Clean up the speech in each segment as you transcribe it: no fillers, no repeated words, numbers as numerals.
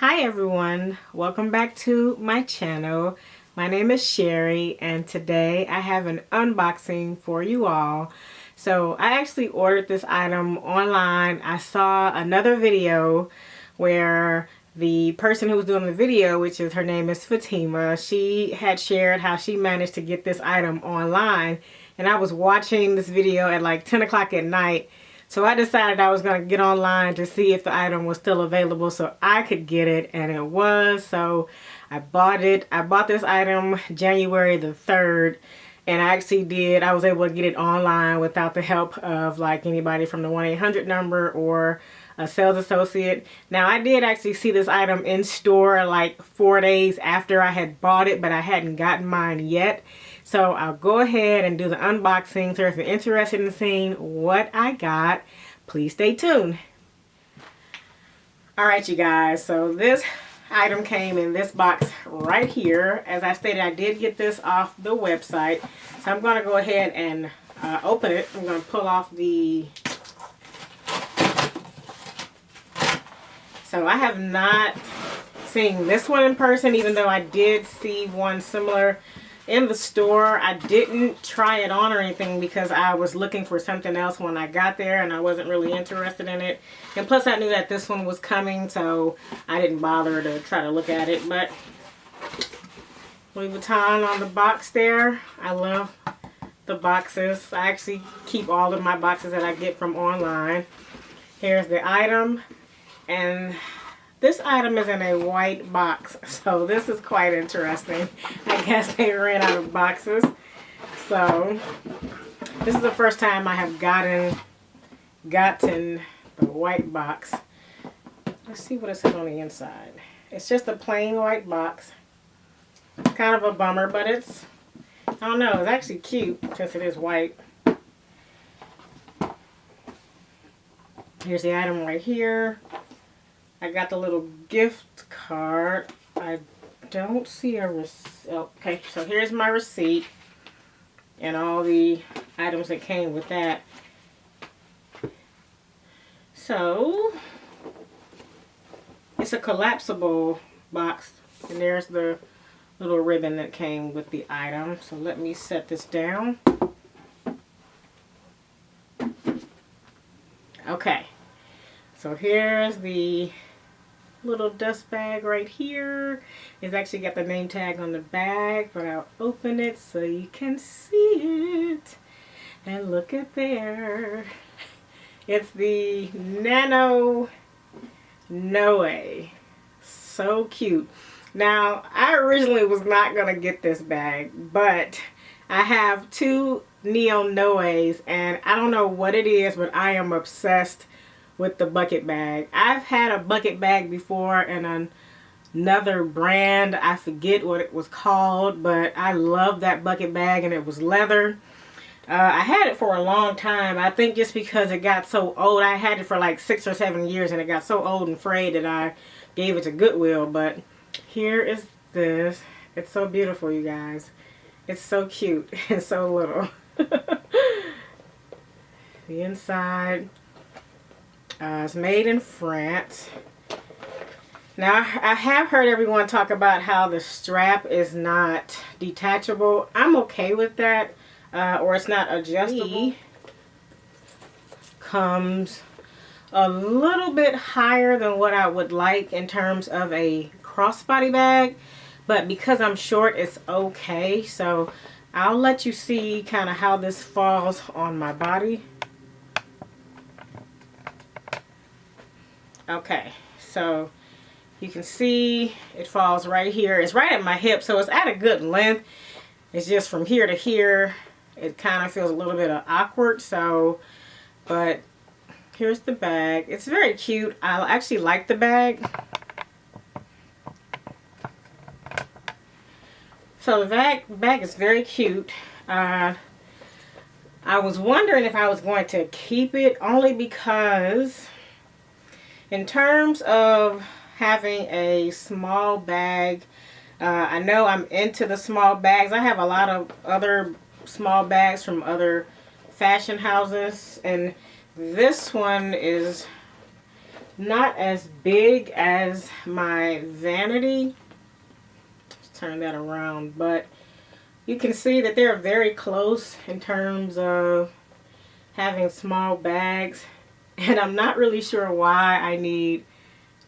Hi everyone, welcome back to my channel. My name is Sherry and today I have an unboxing for you all. So I actually ordered this item online. I saw another video where the person who was doing the video, which is her name is Fatima, she had shared how she managed to get this item online, and I was watching this video at like 10 o'clock at night. So I decided I was going to get online to see if the item was still available so I could get it, and it was. So I bought it. I bought this item January the 3rd, and I was able to get it online without the help of like anybody from the 1-800 number or a sales associate. Now I did actually see this item in store like 4 days after I had bought it, but I hadn't gotten mine yet. So I'll go ahead and do the unboxing. So if you're interested in seeing what I got, please stay tuned. Alright you guys, so this item came in this box right here. As I stated, I did get this off the website. So I'm going to go ahead and open it. I'm going to pull off the... So I have not seen this one in person, even though I did see one similar in the store. I didn't try it on or anything because I was looking for something else when I got there and I wasn't really interested in it. And plus I knew that this one was coming, so I didn't bother to try to look at it. But Louis Vuitton on the box there. I love the boxes. I actually keep all of my boxes that I get from online. Here's the item. And this item is in a white box, so this is quite interesting. I guess they ran out of boxes. So this is the first time I have gotten the white box. Let's see what it says on the inside. It's just a plain white box. It's kind of a bummer, but I don't know, it's actually cute since it is white. Here's the item right here. I got the little gift card. I don't see a receipt. Okay, so here's my receipt and all the items that came with that. So it's a collapsible box, and there's the little ribbon that came with the item. So let me set this down. Okay, so here's the little dust bag right here. It's actually got the name tag on the bag, but I'll open it so you can see it. And look at there. It's the Nano Noe. So cute. Now, I originally was not going to get this bag, but I have two Neo Noes, and I don't know what it is, but I am obsessed with the bucket bag. I've had a bucket bag before in another brand. I forget what it was called, but I love that bucket bag, and it was leather. I had it for a long time. I think just because it got so old. I had it for like 6 or 7 years, and it got so old and frayed that I gave it to Goodwill. But here is this. It's so beautiful, you guys. It's so cute and so little. The inside. It's made in France. Now, I have heard everyone talk about how the strap is not detachable. I'm okay with that, or it's not adjustable. Comes a little bit higher than what I would like in terms of a crossbody bag, but because I'm short, it's okay. So I'll let you see kind of how this falls on my body. Okay, so you can see it falls right here. It's right at my hip, so it's at a good length. It's just from here to here, it kind of feels a little bit awkward. So, but here's the bag. It's very cute. I actually like the bag. So the bag is very cute. I was wondering if I was going to keep it, only because in terms of having a small bag, I know I'm into the small bags. I have a lot of other small bags from other fashion houses, and this one is not as big as my vanity. Let's turn that around, but you can see that they're very close in terms of having small bags, and I'm not really sure why I need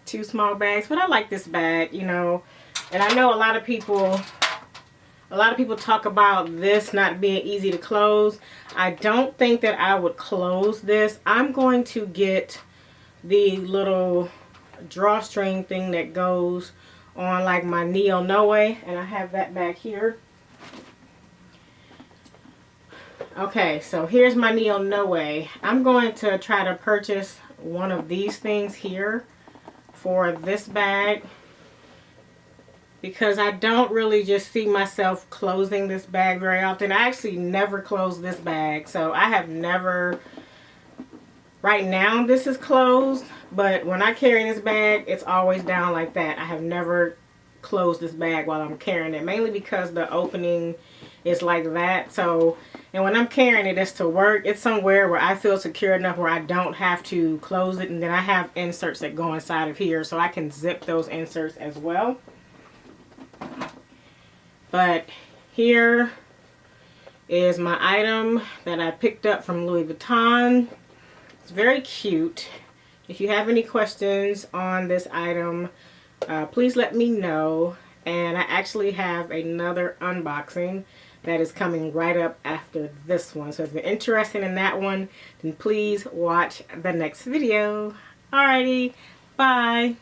two small bags, but I like this bag, you know. And I know a lot of people talk about this not being easy to close. I don't think that I would close this. I'm going to get the little drawstring thing that goes on like my Neo Noe, and I have that back here. Okay, so here's my Neo Noe. I'm going to try to purchase one of these things here for this bag, because I don't really just see myself closing this bag very often. I actually never close this bag, so I have never, right now this is closed, but when I carry this bag, it's always down like that. I have never closed this bag while I'm carrying it, mainly because the opening is like that. So, and when I'm carrying it, it's to work. It's somewhere where I feel secure enough where I don't have to close it, and then I have inserts that go inside of here, so I can zip those inserts as well. But here is my item that I picked up from Louis Vuitton. It's very cute. If you have any questions on this item, please let me know. And I actually have another unboxing that is coming right up after this one. So if you're interested in that one, then please watch the next video. Alrighty, bye.